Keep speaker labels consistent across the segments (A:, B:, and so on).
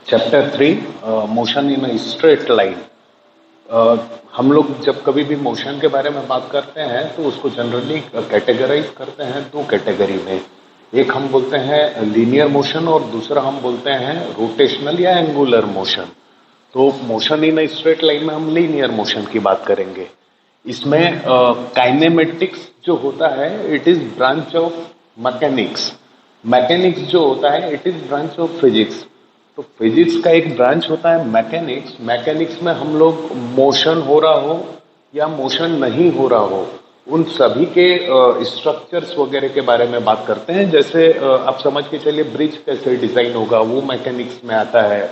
A: Chapter 3, motion in straight line. हम लोग जब कभी भी मोशन के बारे में बात करते हैं तो उसको जनरली कैटेगराइज करते हैं दो कैटेगरी में। एक हम बोलते हैं लीनियर मोशन और दूसरा हम बोलते हैं रोटेशनल या एंगुलर मोशन। तो मोशन इन स्ट्रेट लाइन में हम लीनियर मोशन की बात करेंगे। इसमें काइनेमेटिक्स जो होता है it is branch of mechanics. Mechanics जो होता है it is branch of physics. तो फिजिक्स का एक ब्रांच होता है मैकेनिक्स। मैकेनिक्स में हम लोग मोशन हो रहा हो या मोशन नहीं हो रहा हो उन सभी के स्ट्रक्चर्स वगैरह के बारे में बात करते हैं। जैसे आप समझ के चलिए ब्रिज कैसे डिजाइन होगा वो मैकेनिक्स में आता है।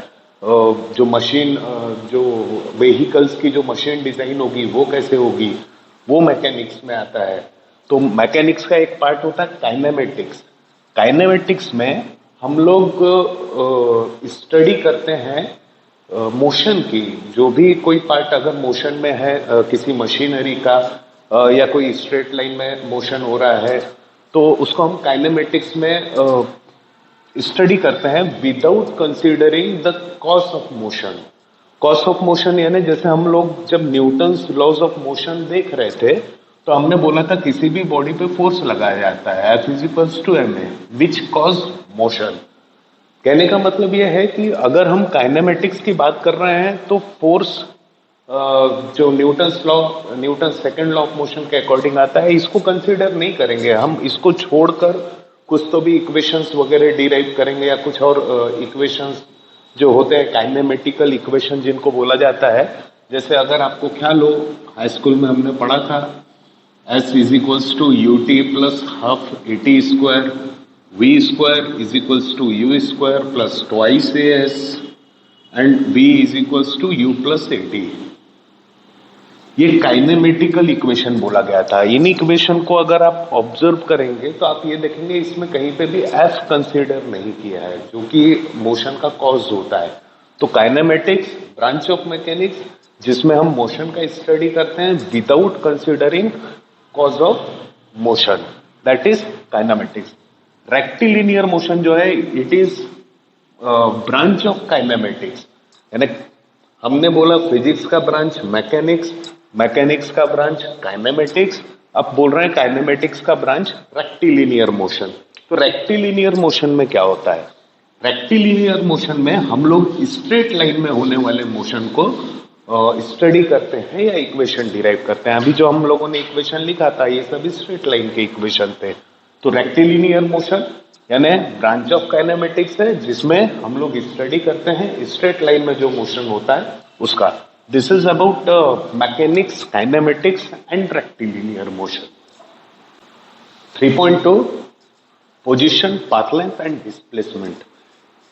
A: जो मशीन जो व्हीकल्स की जो मशीन डिजाइन होगी वो कैसे होगी वो मैकेनिक्स में आता है। तो मैकेनिक्स का एक पार्ट होता है काइनेमेटिक्स। काइनेमेटिक्स में हम लोग स्टडी करते हैं मोशन की। जो भी कोई पार्ट अगर मोशन में है किसी मशीनरी का या कोई स्ट्रेट लाइन में मोशन हो रहा है तो उसको हम काइनेमेटिक्स में स्टडी करते हैं without considering the cause of motion. Cause of motion यानी जैसे हम लोग जब न्यूटन्स लॉज ऑफ मोशन देख रहे थे तो हमने बोला था किसी भी बॉडी पे फोर्स लगाया जाता है F equals to ma which cause motion. कहने का मतलब यह है कि अगर हम काइनेमेटिक्स की बात कर रहे हैं तो फोर्स जो Newton second law of motion के अकॉर्डिंग आता है इसको कंसीडर नहीं करेंगे। हम इसको छोड़कर कुछ तो भी इक्वेशंस वगैरह डिराइव करेंगे या कुछ और इक्वेशंस जो होते हैं काइनेमेटिकल इक्वेशन जिनको बोला जाता है। जैसे अगर आपको ख्याल हो हाई स्कूल में हमने पढ़ा था S is equals to ut plus half at square v square is equals to u square plus twice as and v is equals to u plus at। ये काइनेमेटिकल इक्वेशन बोला गया था। In equation को अगर आप observe करेंगे तो आप ये देखेंगे इसमें कहीं पे भी F कंसीडर नहीं किया है जो कि मोशन का कॉज होता है। तो काइनेमेटिक्स ब्रांच ऑफ मैकेनिक्स जिसमें हम मोशन का स्टडी करते हैं without considering cause of motion, that is kinematics. Rectilinear motion जो है it is branch of kinematics. यानी हमने बोला फिजिक्स का ब्रांच मैकेनिक्स, मैकेनिक्स का ब्रांच काइनेमेटिक्स, अब बोल रहे हैं काइनेमेटिक्स का ब्रांच रेक्टिलिनियर मोशन। तो रेक्टिलिनियर मोशन में क्या होता है? रेक्टिलिनियर मोशन में हम लोग स्ट्रेट लाइन में होने वाले मोशन को स्टडी करते हैं या इक्वेशन डिराइव करते हैं। अभी जो हम लोगों ने इक्वेशन लिखा था ये सभी स्ट्रेट लाइन के इक्वेशन थे। तो रेक्टिलिनियर मोशन यानी ब्रांच ऑफ काइनेमेटिक्स है जिसमें हम लोग स्टडी करते हैं स्ट्रेट लाइन में जो मोशन होता है उसका। This is about mechanics, kinematics and rectilinear motion. 3.2 position, path length and displacement.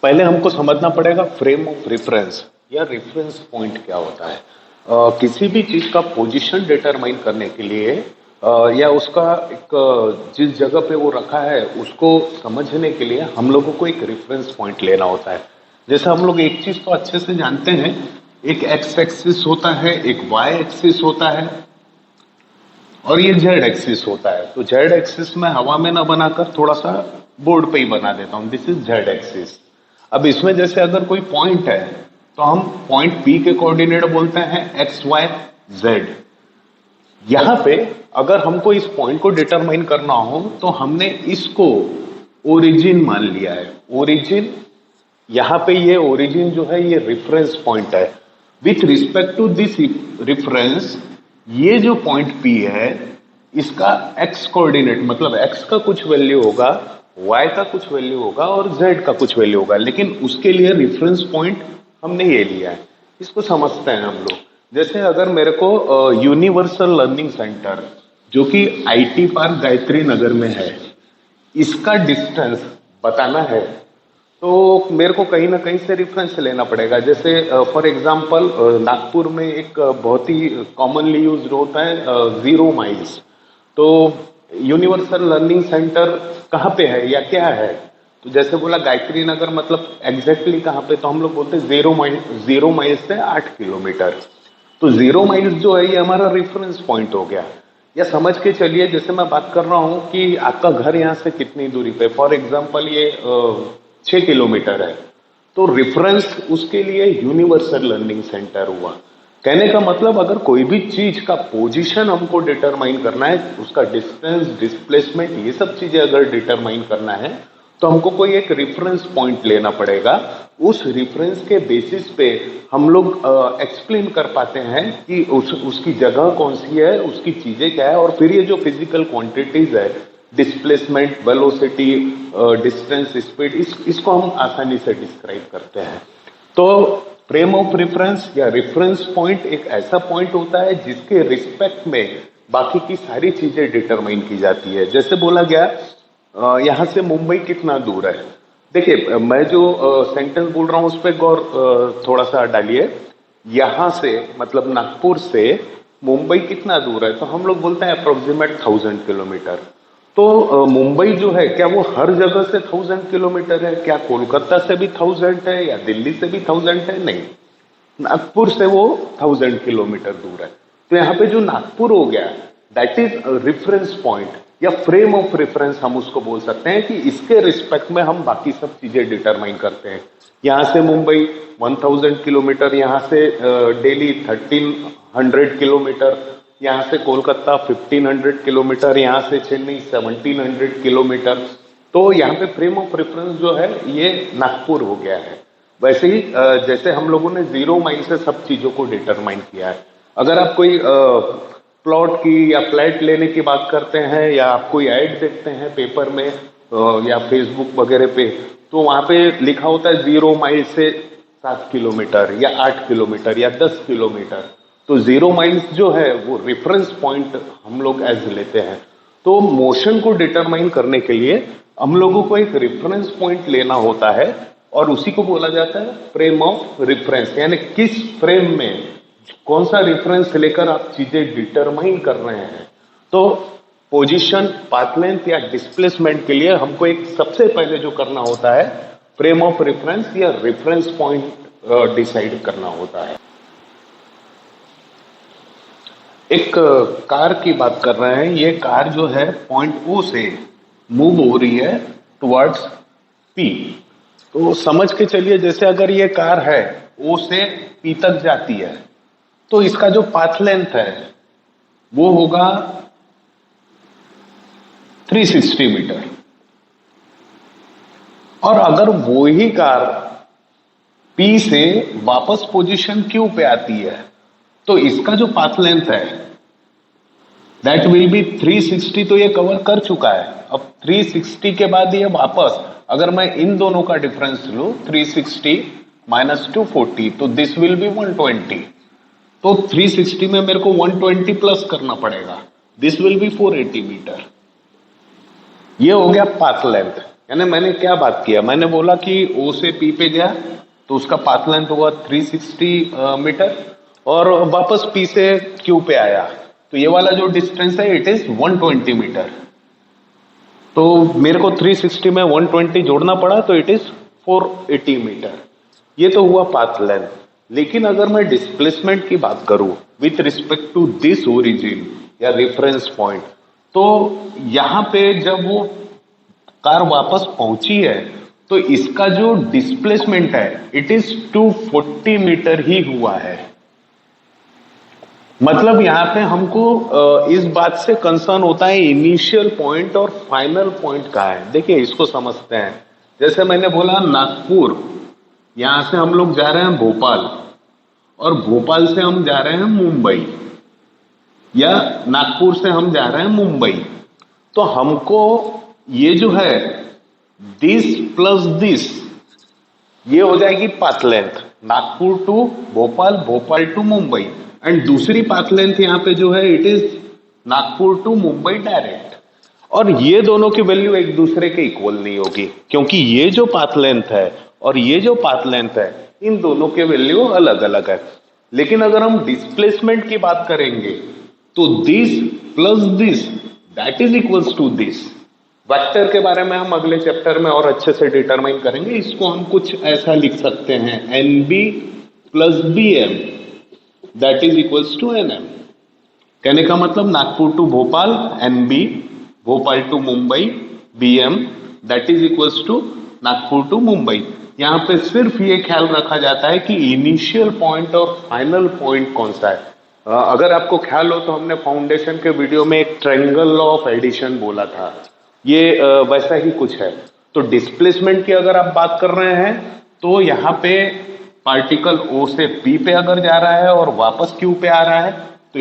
A: पहले हमको समझना पड़ेगा फ्रेम ऑफ रेफरेंस या रेफरेंस पॉइंट क्या होता है। किसी भी चीज का पोजीशन डिटरमाइन करने के लिए या उसका एक जिस जगह पे वो रखा है उसको समझने के लिए हम लोगों को एक रेफरेंस पॉइंट लेना होता है। जैसे हम लोग एक चीज तो अच्छे से जानते हैं, एक एक्स एक्सिस होता है, एक वाई एक्सिस होता है और ये जेड एक्सिस होता है। तो जेड एक्सिस में हवा में ना बनाकर थोड़ा सा बोर्ड पे ही बना देता हूं, दिस इज जेड एक्सिस। अब इसमें जैसे अगर कोई पॉइंट है तो हम पॉइंट P के कोऑर्डिनेट बोलते हैं एक्स वाई जेड। यहां पे अगर हमको इस पॉइंट को डिटरमाइन करना हो तो हमने इसको ओरिजिन मान लिया है। ओरिजिन, यहां पे ये ओरिजिन जो है ये रेफरेंस पॉइंट है। With respect to this reference ये जो पॉइंट P है इसका x कोऑर्डिनेट मतलब x का कुछ वैल्यू होगा, y का कुछ वैल्यू होगा और z का कुछ वैल्यू होगा। लेकिन उसके लिए रेफरेंस पॉइंट हमने ये लिया है। इसको समझते हैं हम लोग। जैसे अगर मेरे को यूनिवर्सल लर्निंग सेंटर जो कि IT पार्क गायत्री नगर में है इसका डिस्टेंस बताना है तो मेरे को कहीं ना कहीं से रेफरेंस लेना पड़ेगा। जैसे फॉर एग्जांपल नागपुर में एक बहुत ही कॉमनली यूज होता है 0 माइल्स। तो यूनिवर्सल लर्निंग सेंटर कहाँ पे है या क्या है? तो जैसे बोला गायत्री नगर मतलब एग्जैक्टली कहाँ पे, तो हम लोग बोलते हैं 0 माइल से 8 किलोमीटर। तो 0 माइल्स जो है ये हमारा रेफरेंस पॉइंट हो गया। या समझ के चलिए जैसे मैं बात कर रहा हूँ कि आपका घर यहाँ से कितनी दूरी पे, फॉर एग्जाम्पल ये 6 किलोमीटर है। तो रेफरेंस उसके लिए यूनिवर्सल लर्निंग सेंटर हुआ। कहने का मतलब अगर कोई भी चीज का पोजीशन हमको डिटरमाइन करना है, उसका डिस्टेंस, डिस्प्लेसमेंट, ये सब चीजें अगर डिटरमाइन करना है तो हमको कोई एक रेफरेंस पॉइंट लेना पड़ेगा। उस रेफरेंस के बेसिस पे हम लोग एक्सप्लेन कर पाते हैं कि उसकी जगह कौन सी है, उसकी चीजें क्या है, और फिर ये जो फिजिकल क्वांटिटीज है, डिस्प्लेसमेंट, वेलोसिटी, डिस्टेंस, स्पीड, इसको हम आसानी से डिस्क्राइब करते हैं। तो फ्रेम ऑफ रेफरेंस या रेफरेंस पॉइंट एक ऐसा पॉइंट होता है जिसके रिस्पेक्ट में बाकी की सारी चीजें डिटरमाइन की जाती है। जैसे बोला गया यहां से मुंबई कितना दूर है। देखिए मैं जो सेंटेंस बोल रहा हूं उस पर गौर थोड़ा सा डालिए। यहां से मतलब नागपुर से मुंबई कितना दूर है, तो हम लोग बोलते हैं अप्रोक्सीमेट 1000 किलोमीटर। तो मुंबई जो है क्या वो हर जगह से 1000 किलोमीटर है? क्या कोलकाता से भी 1000 है या दिल्ली से भी 1000 है? नहीं, नागपुर से वो 1000 किलोमीटर दूर है। तो यहाँ पे जो नागपुर हो गया, दैट इज रेफरेंस पॉइंट या फ्रेम ऑफ रेफरेंस हम उसको बोल सकते हैं कि इसके रिस्पेक्ट में हम बाकी सब चीजें डिटरमाइन करते हैं। यहाँ से मुंबई 1000 किलोमीटर, यहाँ से दिल्ली 1300 किलोमीटर, यहाँ से कोलकाता 1500 किलोमीटर, यहाँ से चेन्नई 1700 किलोमीटर। तो यहाँ पे फ्रेम ऑफ रेफरेंस जो है ये नागपुर हो गया है। वैसे ही जैसे हम लोगों ने 0 माइल से सब चीजों को डिटरमाइन किया है। अगर आप कोई प्लॉट की या फ्लैट लेने की बात करते हैं या आप कोई ऐड देखते हैं पेपर में या फेसबुक वगैरह पे, तो वहां पे लिखा होता है 0 माइल से 7 किलोमीटर या 8 किलोमीटर या 10 किलोमीटर। तो 0 माइल्स जो है वो रेफरेंस पॉइंट हम लोग एज लेते हैं। तो मोशन को डिटरमाइन करने के लिए हम लोगों को एक रेफरेंस पॉइंट लेना होता है और उसी को बोला जाता है फ्रेम ऑफ रेफरेंस। यानी किस फ्रेम में कौन सा रेफरेंस लेकर आप चीजें डिटरमाइन कर रहे हैं। तो पोजीशन, पाथ लेंथ या डिस्प्लेसमेंट के लिए हमको एक सबसे पहले जो करना होता है फ्रेम ऑफ रेफरेंस या रेफरेंस पॉइंट डिसाइड करना होता है। एक कार की बात कर रहे हैं। ये कार जो है पॉइंट ओ से मूव हो रही है टुवर्ड्स पी। तो समझ के चलिए जैसे अगर ये कार है ओ से पी तक जाती है तो इसका जो पाथ लेंथ है वो होगा 360 मीटर। और अगर वो ही कार पी से वापस पोजीशन क्यू पे आती है तो इसका जो पाथ लेंथ है दैट विल बी 360। तो ये कवर कर चुका है। अब 360 के बाद ये वापस, अगर मैं इन दोनों का डिफरेंस लूं 360 माइनस 240 तो दिस विल बी 120। तो 360 में मेरे को 120 प्लस करना पड़ेगा, दिस विल बी 480 मीटर। ये हो गया पाथ लेंथ। यानी मैंने क्या बात किया, मैंने बोला कि ओ से पी पे गया तो उसका पाथ लेंथ हुआ 360 मीटर और वापस पी से क्यू पे आया तो ये वाला जो डिस्टेंस है इट इज 120 मीटर। तो मेरे को 360 में 120 जोड़ना पड़ा तो इट इज 480 मीटर। ये तो हुआ पाथ लेंथ। लेकिन अगर मैं डिस्प्लेसमेंट की बात करूं with respect to this origin या रेफरेंस पॉइंट, तो यहां पे जब वो कार वापस पहुंची है तो इसका जो डिस्प्लेसमेंट है इट इज 240 मीटर ही हुआ है। मतलब यहां पे हमको इस बात से कंसर्न होता है इनिशियल पॉइंट और फाइनल पॉइंट का है। देखिए इसको समझते हैं। जैसे मैंने बोला नागपुर, यहां से हम लोग जा रहे हैं भोपाल और भोपाल से हम जा रहे हैं मुंबई, या नागपुर से हम जा रहे हैं मुंबई। तो हमको ये जो है दिस प्लस दिस ये हो जाएगी path length, Nagpur to Bhopal, Bhopal to Mumbai. And दूसरी पाथ लेंथ यहाँ पे जो है it is Nagpur to Mumbai direct. और ये दोनों की वैल्यू एक दूसरे के इक्वल नहीं होगी क्योंकि ये जो पाथ लेंथ है और ये जो पाथ लेंथ है इन दोनों के वैल्यू अलग अलग है। लेकिन अगर हम डिस्प्लेसमेंट की बात करेंगे तो this plus this that is equals to this. Vector के बारे में हम अगले चैप्टर में और अच्छे से डिटरमाइन करेंगे। इसको हम कुछ ऐसा लिख सकते हैं NB plus BM that is equals to NM। कहने का मतलब Nagpur to Bhopal NB, Bhopal to Mumbai BM that is equals to Nagpur to Mumbai. यहाँ पे सिर्फ ये ख्याल रखा जाता है कि इनिशियल पॉइंट और फाइनल पॉइंट कौन सा है। अगर आपको ख्याल हो तो हमने फाउंडेशन के वीडियो में एक ट्रायंगल लॉ ऑफ एडिशन बोला था, ये वैसा ही कुछ है। तो डिस्प्लेसमेंट की अगर आप बात कर रहे हैं तो यहाँ पे पार्टिकल O से P पे अगर जा रहा है और वापस Q पे आ रहा है तो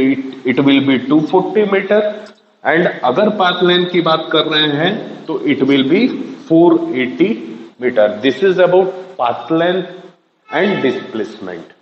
A: it will be 240 metre, and अगर पाथ लेंथ की बात कर रहे हैं तो it will be 480 metre. This is about path length and displacement.